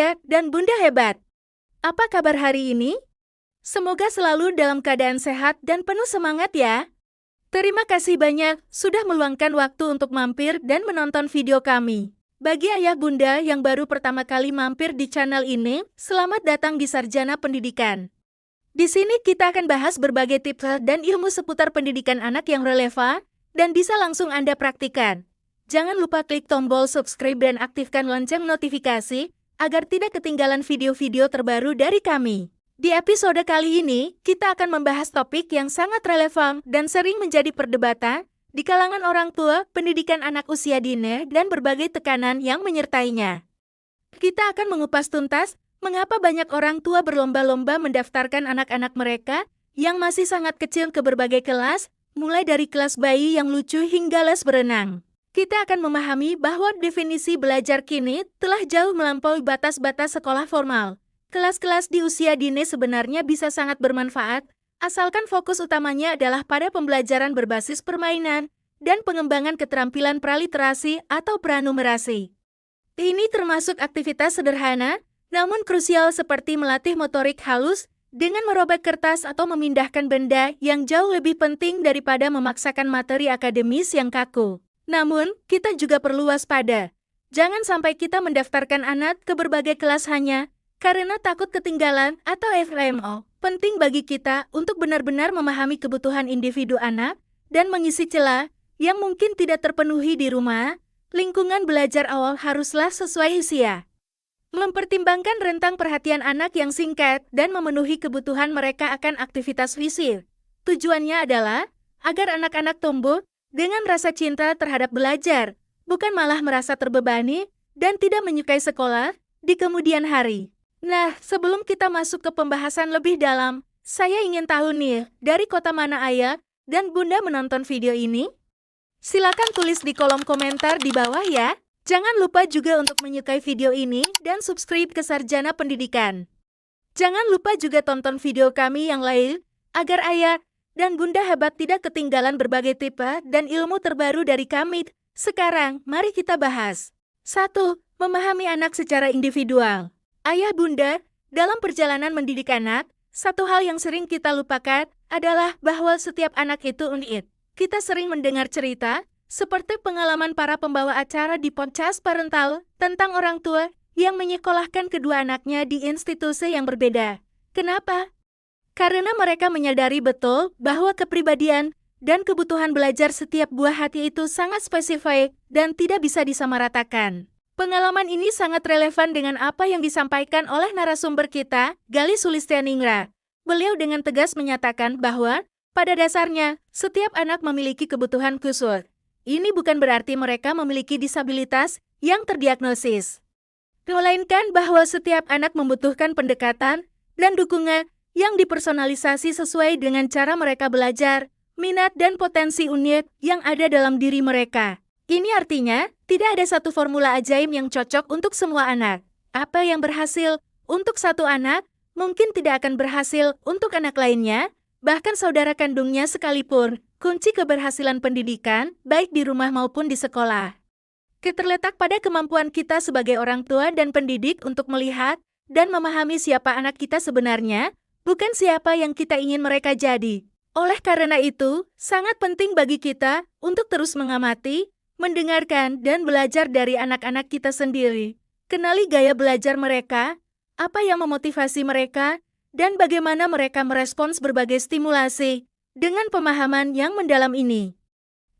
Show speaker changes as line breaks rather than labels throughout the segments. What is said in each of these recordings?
Bunda dan Bunda hebat. Apa kabar hari ini? Semoga selalu dalam keadaan sehat dan penuh semangat ya. Terima kasih banyak sudah meluangkan waktu untuk mampir dan menonton video kami. Bagi ayah bunda yang baru pertama kali mampir di channel ini, selamat datang di Sarjana Pendidikan. Di sini kita akan bahas berbagai tips dan ilmu seputar pendidikan anak yang relevan dan bisa langsung Anda praktikkan. Jangan lupa klik tombol subscribe dan aktifkan lonceng notifikasi agar tidak ketinggalan video-video terbaru dari kami. Di episode kali ini, kita akan membahas topik yang sangat relevan dan sering menjadi perdebatan di kalangan orang tua, pendidikan anak usia dini, dan berbagai tekanan yang menyertainya. Kita akan mengupas tuntas mengapa banyak orang tua berlomba-lomba mendaftarkan anak-anak mereka yang masih sangat kecil ke berbagai kelas, mulai dari kelas bayi yang lucu hingga les berenang. Kita akan memahami bahwa definisi belajar kini telah jauh melampaui batas-batas sekolah formal. Kelas-kelas di usia dini sebenarnya bisa sangat bermanfaat, asalkan fokus utamanya adalah pada pembelajaran berbasis permainan dan pengembangan keterampilan praliterasi atau pranumerasi. Ini termasuk aktivitas sederhana, namun krusial seperti melatih motorik halus dengan merobek kertas atau memindahkan benda yang jauh lebih penting daripada memaksakan materi akademis yang kaku. Namun, kita juga perlu waspada. Jangan sampai kita mendaftarkan anak ke berbagai kelas hanya karena takut ketinggalan atau FOMO. Penting bagi kita untuk benar-benar memahami kebutuhan individu anak dan mengisi celah yang mungkin tidak terpenuhi di rumah. Lingkungan belajar awal haruslah sesuai usia. Mempertimbangkan rentang perhatian anak yang singkat dan memenuhi kebutuhan mereka akan aktivitas fisik. Tujuannya adalah agar anak-anak tumbuh dengan rasa cinta terhadap belajar, bukan malah merasa terbebani dan tidak menyukai sekolah di kemudian hari. Nah, sebelum kita masuk ke pembahasan lebih dalam, saya ingin tahu nih, dari kota mana ayah dan bunda menonton video ini? Silakan tulis di kolom komentar di bawah ya. Jangan lupa juga untuk menyukai video ini dan subscribe ke Sarjana Pendidikan. Jangan lupa juga tonton video kami yang lain, agar ayah dan bunda hebat tidak ketinggalan berbagai tips dan ilmu terbaru dari kami. Sekarang, mari kita bahas. 1. Memahami anak secara individual. Ayah bunda, dalam perjalanan mendidik anak, satu hal yang sering kita lupakan adalah bahwa setiap anak itu unik. Kita sering mendengar cerita, seperti pengalaman para pembawa acara di podcast parental tentang orang tua yang menyekolahkan kedua anaknya di institusi yang berbeda. Kenapa? Karena mereka menyadari betul bahwa kepribadian dan kebutuhan belajar setiap buah hati itu sangat spesifik dan tidak bisa disamaratakan. Pengalaman ini sangat relevan dengan apa yang disampaikan oleh narasumber kita, Gali Sulistianingrat. Beliau dengan tegas menyatakan bahwa, pada dasarnya, setiap anak memiliki kebutuhan khusus. Ini bukan berarti mereka memiliki disabilitas yang terdiagnosis. Melainkan bahwa setiap anak membutuhkan pendekatan dan dukungan yang dipersonalisasi sesuai dengan cara mereka belajar, minat dan potensi unik yang ada dalam diri mereka. Ini artinya, tidak ada satu formula ajaib yang cocok untuk semua anak. Apa yang berhasil untuk satu anak, mungkin tidak akan berhasil untuk anak lainnya, bahkan saudara kandungnya sekalipun. Kunci keberhasilan pendidikan, baik di rumah maupun di sekolah, terletak pada kemampuan kita sebagai orang tua dan pendidik untuk melihat dan memahami siapa anak kita sebenarnya, bukan siapa yang kita ingin mereka jadi. Oleh karena itu, sangat penting bagi kita untuk terus mengamati, mendengarkan, dan belajar dari anak-anak kita sendiri. Kenali gaya belajar mereka, apa yang memotivasi mereka, dan bagaimana mereka merespons berbagai stimulasi. Dengan pemahaman yang mendalam ini,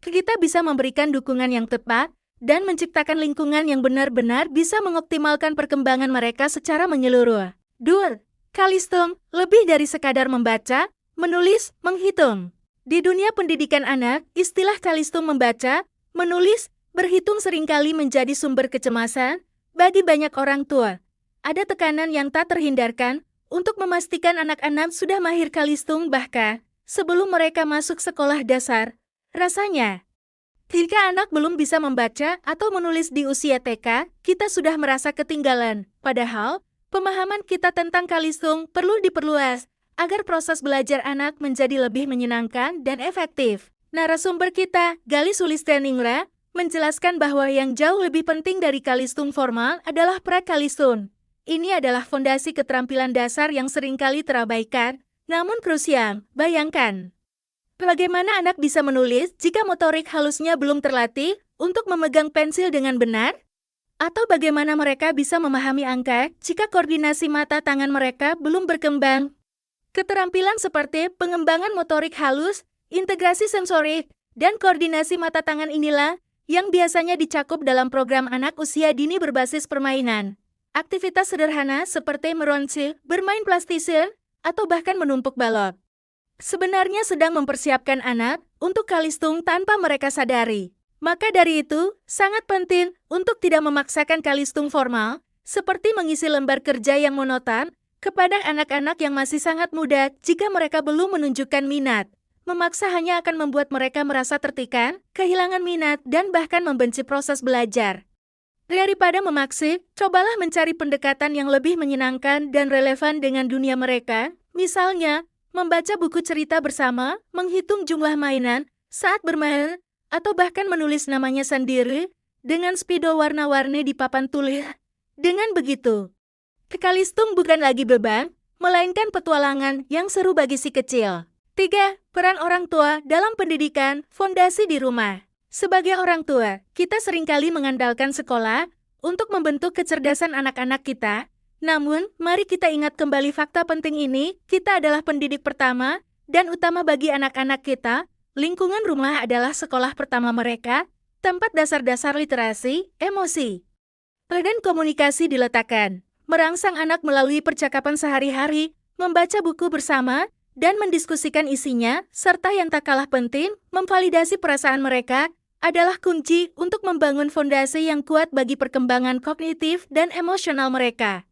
kita bisa memberikan dukungan yang tepat dan menciptakan lingkungan yang benar-benar bisa mengoptimalkan perkembangan mereka secara menyeluruh. 2. Kalistung, lebih dari sekadar membaca, menulis, menghitung. Di dunia pendidikan anak, istilah kalistung membaca, menulis, berhitung seringkali menjadi sumber kecemasan bagi banyak orang tua. Ada tekanan yang tak terhindarkan untuk memastikan anak-anak sudah mahir kalistung bahkan sebelum mereka masuk sekolah dasar. Rasanya, jika anak belum bisa membaca atau menulis di usia TK, kita sudah merasa ketinggalan. Padahal, pemahaman kita tentang kalistung perlu diperluas agar proses belajar anak menjadi lebih menyenangkan dan efektif. Narasumber kita, Gali Sulistianingrat, menjelaskan bahwa yang jauh lebih penting dari kalistung formal adalah pra-kalistung. Ini adalah fondasi keterampilan dasar yang seringkali terabaikan, namun krusial. Bayangkan, bagaimana anak bisa menulis jika motorik halusnya belum terlatih untuk memegang pensil dengan benar? Atau bagaimana mereka bisa memahami angka jika koordinasi mata tangan mereka belum berkembang? Keterampilan seperti pengembangan motorik halus, integrasi sensorik, dan koordinasi mata tangan inilah yang biasanya dicakup dalam program anak usia dini berbasis permainan. Aktivitas sederhana seperti meronsil, bermain plastisir, atau bahkan menumpuk balok sebenarnya sedang mempersiapkan anak untuk kalistung tanpa mereka sadari. Maka dari itu, sangat penting untuk tidak memaksakan kalistung formal, seperti mengisi lembar kerja yang monoton, kepada anak-anak yang masih sangat muda jika mereka belum menunjukkan minat. Memaksa hanya akan membuat mereka merasa tertekan, kehilangan minat, dan bahkan membenci proses belajar. Daripada memaksa, cobalah mencari pendekatan yang lebih menyenangkan dan relevan dengan dunia mereka, misalnya, membaca buku cerita bersama, menghitung jumlah mainan saat bermain, atau bahkan menulis namanya sendiri dengan spidol warna-warni di papan tulis. Dengan begitu, kalistung bukan lagi beban, melainkan petualangan yang seru bagi si kecil. 3. Peran orang tua dalam pendidikan fondasi di rumah. Sebagai orang tua, kita seringkali mengandalkan sekolah untuk membentuk kecerdasan anak-anak kita. Namun, mari kita ingat kembali fakta penting ini, kita adalah pendidik pertama dan utama bagi anak-anak kita. Lingkungan rumah adalah sekolah pertama mereka, tempat dasar-dasar literasi, emosi, dan komunikasi diletakkan. Merangsang anak melalui percakapan sehari-hari, membaca buku bersama, dan mendiskusikan isinya, serta yang tak kalah penting, memvalidasi perasaan mereka, adalah kunci untuk membangun fondasi yang kuat bagi perkembangan kognitif dan emosional mereka.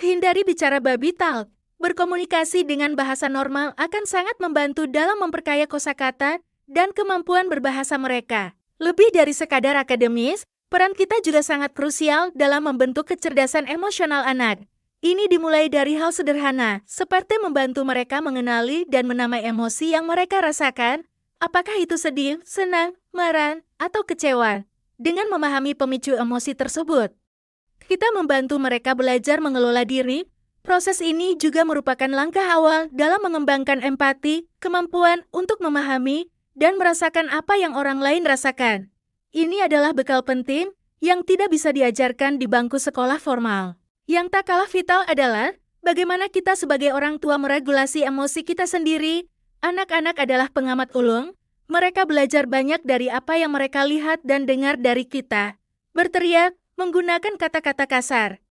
Hindari bicara babi talk. Berkomunikasi dengan bahasa normal akan sangat membantu dalam memperkaya kosakata dan kemampuan berbahasa mereka. Lebih dari sekadar akademis, peran kita juga sangat krusial dalam membentuk kecerdasan emosional anak. Ini dimulai dari hal sederhana, seperti membantu mereka mengenali dan menamai emosi yang mereka rasakan, apakah itu sedih, senang, marah, atau kecewa. Dengan memahami pemicu emosi tersebut, kita membantu mereka belajar mengelola diri. Proses ini juga merupakan langkah awal dalam mengembangkan empati, kemampuan untuk memahami dan merasakan apa yang orang lain rasakan. Ini adalah bekal penting yang tidak bisa diajarkan di bangku sekolah formal. Yang tak kalah vital adalah bagaimana kita sebagai orang tua meregulasi emosi kita sendiri. Anak-anak adalah pengamat ulung. Mereka belajar banyak dari apa yang mereka lihat dan dengar dari kita. Berteriak, menggunakan kata-kata kasar,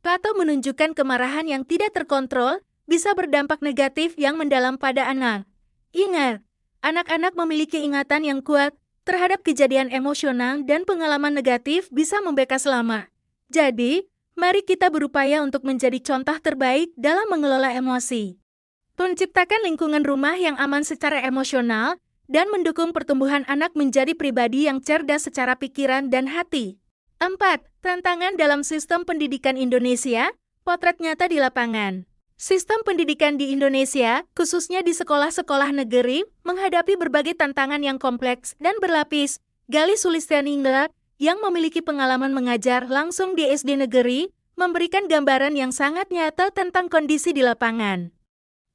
atau menunjukkan kemarahan yang tidak terkontrol bisa berdampak negatif yang mendalam pada anak. Ingat, anak-anak memiliki ingatan yang kuat terhadap kejadian emosional dan pengalaman negatif bisa membekas lama. Jadi, mari kita berupaya untuk menjadi contoh terbaik dalam mengelola emosi. Menciptakan lingkungan rumah yang aman secara emosional dan mendukung pertumbuhan anak menjadi pribadi yang cerdas secara pikiran dan hati. 4. Tantangan dalam sistem pendidikan Indonesia, potret nyata di lapangan. Sistem pendidikan di Indonesia, khususnya di sekolah-sekolah negeri, menghadapi berbagai tantangan yang kompleks dan berlapis. Galih Sulistianingrat, yang memiliki pengalaman mengajar langsung di SD negeri, memberikan gambaran yang sangat nyata tentang kondisi di lapangan.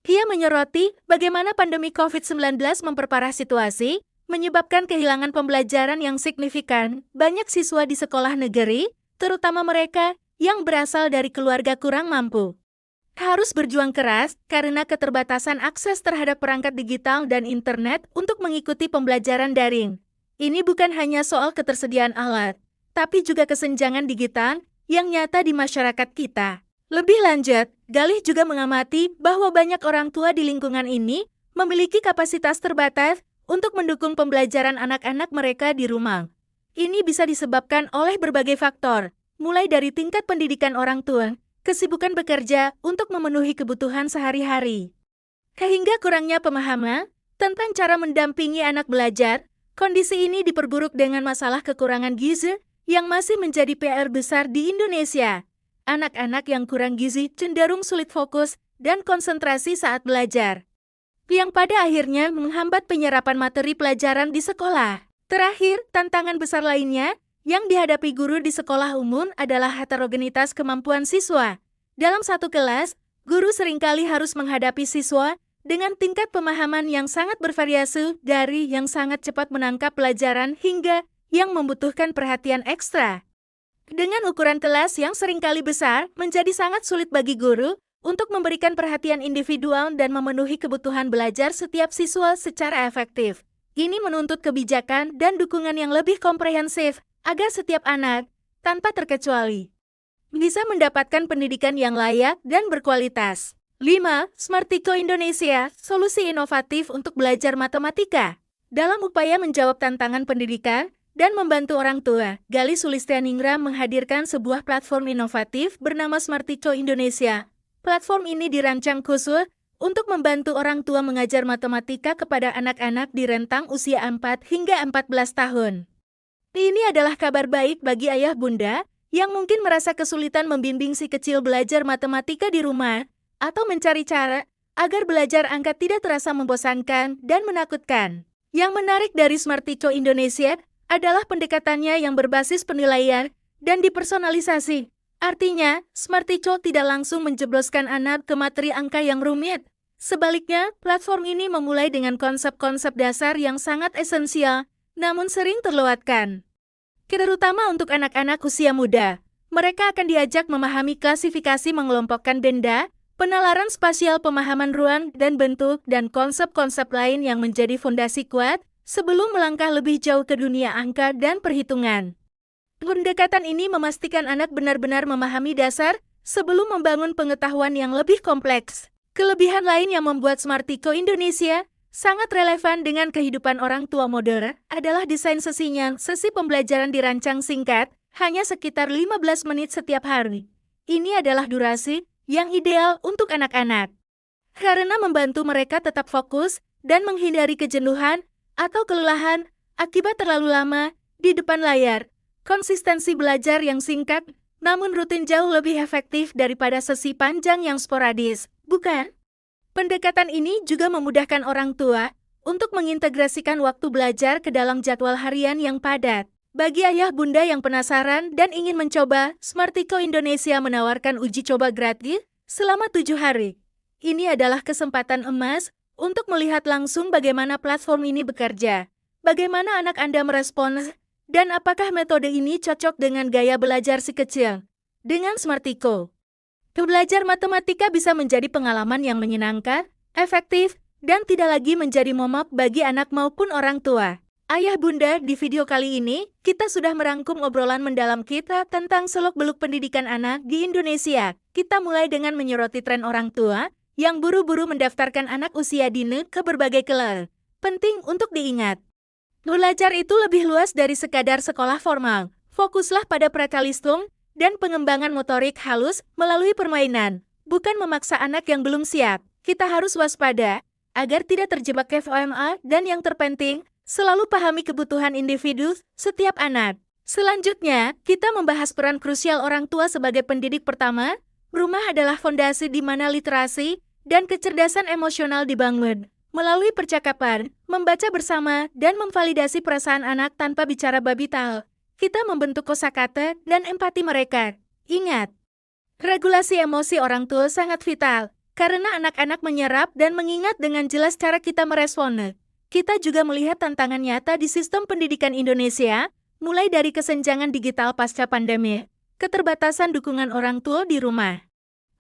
Ia menyoroti bagaimana pandemi COVID-19 memperparah situasi, menyebabkan kehilangan pembelajaran yang signifikan. Banyak siswa di sekolah negeri, terutama mereka yang berasal dari keluarga kurang mampu, harus berjuang keras karena keterbatasan akses terhadap perangkat digital dan internet untuk mengikuti pembelajaran daring. Ini bukan hanya soal ketersediaan alat, tapi juga kesenjangan digital yang nyata di masyarakat kita. Lebih lanjut, Galih juga mengamati bahwa banyak orang tua di lingkungan ini memiliki kapasitas terbatas untuk mendukung pembelajaran anak-anak mereka di rumah. Ini bisa disebabkan oleh berbagai faktor, mulai dari tingkat pendidikan orang tua, kesibukan bekerja untuk memenuhi kebutuhan sehari-hari, hingga kurangnya pemahaman tentang cara mendampingi anak belajar. Kondisi ini diperburuk dengan masalah kekurangan gizi yang masih menjadi PR besar di Indonesia. Anak-anak yang kurang gizi cenderung sulit fokus dan konsentrasi saat belajar, yang pada akhirnya menghambat penyerapan materi pelajaran di sekolah. Terakhir, tantangan besar lainnya yang dihadapi guru di sekolah umum adalah heterogenitas kemampuan siswa. Dalam satu kelas, guru seringkali harus menghadapi siswa dengan tingkat pemahaman yang sangat bervariasi dari yang sangat cepat menangkap pelajaran hingga yang membutuhkan perhatian ekstra. Dengan ukuran kelas yang seringkali besar, menjadi sangat sulit bagi guru untuk memberikan perhatian individual dan memenuhi kebutuhan belajar setiap siswa secara efektif. Ini menuntut kebijakan dan dukungan yang lebih komprehensif agar setiap anak, tanpa terkecuali, bisa mendapatkan pendidikan yang layak dan berkualitas. 5. Smartiko Indonesia, solusi inovatif untuk belajar matematika. Dalam upaya menjawab tantangan pendidikan dan membantu orang tua, Gali Sulistianingrat menghadirkan sebuah platform inovatif bernama Smartiko Indonesia. Platform ini dirancang khusus untuk membantu orang tua mengajar matematika kepada anak-anak di rentang usia 4 hingga 14 tahun. Ini adalah kabar baik bagi ayah bunda yang mungkin merasa kesulitan membimbing si kecil belajar matematika di rumah atau mencari cara agar belajar angka tidak terasa membosankan dan menakutkan. Yang menarik dari Smartiko Indonesia adalah pendekatannya yang berbasis penilaian dan dipersonalisasi. Artinya, Smartiko tidak langsung menjebloskan anak ke materi angka yang rumit. Sebaliknya, platform ini memulai dengan konsep-konsep dasar yang sangat esensial, namun sering terlewatkan. Terutama untuk anak-anak usia muda, mereka akan diajak memahami klasifikasi mengelompokkan benda, penalaran spasial pemahaman ruang dan bentuk, dan konsep-konsep lain yang menjadi fondasi kuat sebelum melangkah lebih jauh ke dunia angka dan perhitungan. Pendekatan ini memastikan anak benar-benar memahami dasar sebelum membangun pengetahuan yang lebih kompleks. Kelebihan lain yang membuat Smartiko Indonesia sangat relevan dengan kehidupan orang tua modern adalah desain sesinya. Sesi pembelajaran dirancang singkat, hanya sekitar 15 menit setiap hari. Ini adalah durasi yang ideal untuk anak-anak, karena membantu mereka tetap fokus dan menghindari kejenuhan atau kelelahan akibat terlalu lama di depan layar. Konsistensi belajar yang singkat namun rutin jauh lebih efektif daripada sesi panjang yang sporadis, bukan? Pendekatan ini juga memudahkan orang tua untuk mengintegrasikan waktu belajar ke dalam jadwal harian yang padat. Bagi ayah bunda yang penasaran dan ingin mencoba, Smartiko Indonesia menawarkan uji coba gratis selama 7 hari. Ini adalah kesempatan emas untuk melihat langsung bagaimana platform ini bekerja, bagaimana anak Anda merespons, dan apakah metode ini cocok dengan gaya belajar si kecil. Dengan Smartiko, belajar matematika bisa menjadi pengalaman yang menyenangkan, efektif, dan tidak lagi menjadi momok bagi anak maupun orang tua. Ayah bunda, di video kali ini, kita sudah merangkum obrolan mendalam kita tentang seluk-beluk pendidikan anak di Indonesia. Kita mulai dengan menyoroti tren orang tua yang buru-buru mendaftarkan anak usia dini ke berbagai kelas. Penting untuk diingat, belajar itu lebih luas dari sekadar sekolah formal. Fokuslah pada prakalistung dan pengembangan motorik halus melalui permainan, bukan memaksa anak yang belum siap. Kita harus waspada agar tidak terjebak FOMA dan yang terpenting, selalu pahami kebutuhan individu setiap anak. Selanjutnya, kita membahas peran krusial orang tua sebagai pendidik pertama. Rumah adalah fondasi di mana literasi dan kecerdasan emosional dibangun. Melalui percakapan, membaca bersama, dan memvalidasi perasaan anak tanpa bicara babital, kita membentuk kosakata dan empati mereka. Ingat, regulasi emosi orang tua sangat vital, karena anak-anak menyerap dan mengingat dengan jelas cara kita merespons. Kita juga melihat tantangan nyata di sistem pendidikan Indonesia, mulai dari kesenjangan digital pasca pandemi, keterbatasan dukungan orang tua di rumah,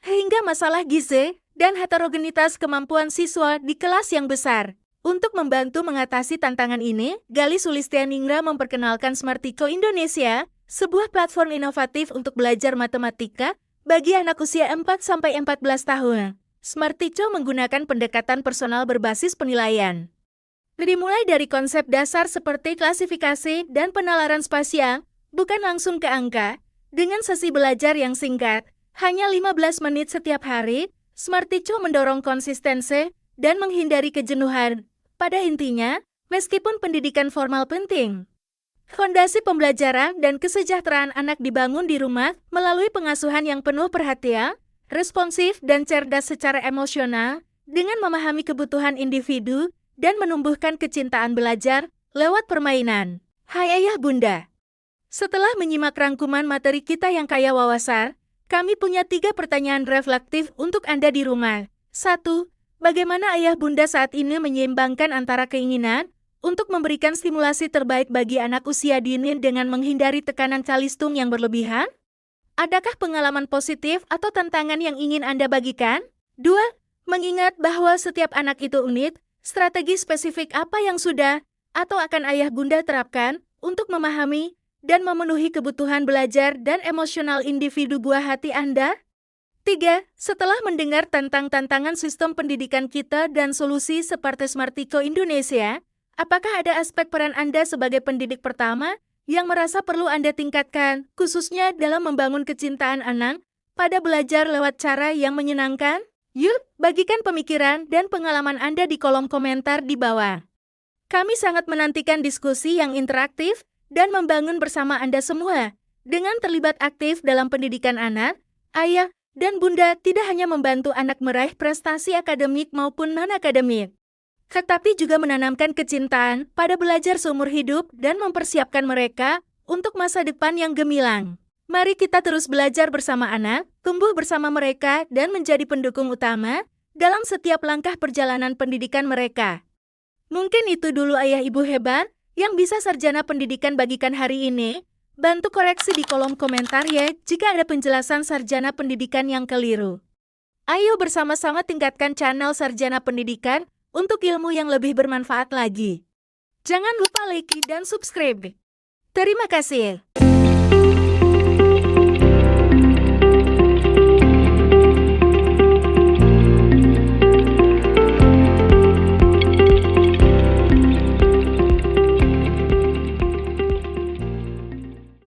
hingga masalah gizi dan heterogenitas kemampuan siswa di kelas yang besar. Untuk membantu mengatasi tantangan ini, Gali Sulistianingrat memperkenalkan Smartiko Indonesia, sebuah platform inovatif untuk belajar matematika bagi anak usia 4-14 tahun. Smartiko menggunakan pendekatan personal berbasis penilaian. Dimulai dari konsep dasar seperti klasifikasi dan penalaran spasial, bukan langsung ke angka. Dengan sesi belajar yang singkat, hanya 15 menit setiap hari, Smartiko mendorong konsistensi dan menghindari kejenuhan. Pada intinya, meskipun pendidikan formal penting, fondasi pembelajaran dan kesejahteraan anak dibangun di rumah melalui pengasuhan yang penuh perhatian, responsif dan cerdas secara emosional, dengan memahami kebutuhan individu dan menumbuhkan kecintaan belajar lewat permainan. Hai ayah bunda, setelah menyimak rangkuman materi kita yang kaya wawasan Kami punya 3 pertanyaan reflektif untuk Anda di rumah. 1. Bagaimana ayah bunda saat ini menyeimbangkan antara keinginan untuk memberikan stimulasi terbaik bagi anak usia dini dengan menghindari tekanan calistung yang berlebihan? Adakah pengalaman positif atau tantangan yang ingin Anda bagikan? 2. Mengingat bahwa setiap anak itu unik, strategi spesifik apa yang sudah atau akan ayah bunda terapkan untuk memahami dan memenuhi kebutuhan belajar dan emosional individu buah hati Anda? 3. Setelah mendengar tentang tantangan sistem pendidikan kita dan solusi seperti Smartiko Indonesia, apakah ada aspek peran Anda sebagai pendidik pertama yang merasa perlu Anda tingkatkan, khususnya dalam membangun kecintaan anak pada belajar lewat cara yang menyenangkan? Yuk, bagikan pemikiran dan pengalaman Anda di kolom komentar di bawah. Kami sangat menantikan diskusi yang interaktif dan membangun bersama Anda semua. Dengan terlibat aktif dalam pendidikan anak, ayah dan bunda tidak hanya membantu anak meraih prestasi akademik maupun non-akademik, tetapi juga menanamkan kecintaan pada belajar seumur hidup dan mempersiapkan mereka untuk masa depan yang gemilang. Mari kita terus belajar bersama anak, tumbuh bersama mereka, dan menjadi pendukung utama dalam setiap langkah perjalanan pendidikan mereka. Mungkin itu dulu ayah ibu hebat yang bisa sarjana pendidikan bagikan hari ini. Bantu koreksi di kolom komentar ya jika ada penjelasan sarjana pendidikan yang keliru. Ayo bersama-sama tingkatkan channel Sarjana Pendidikan untuk ilmu yang lebih bermanfaat lagi. Jangan lupa like dan subscribe. Terima kasih.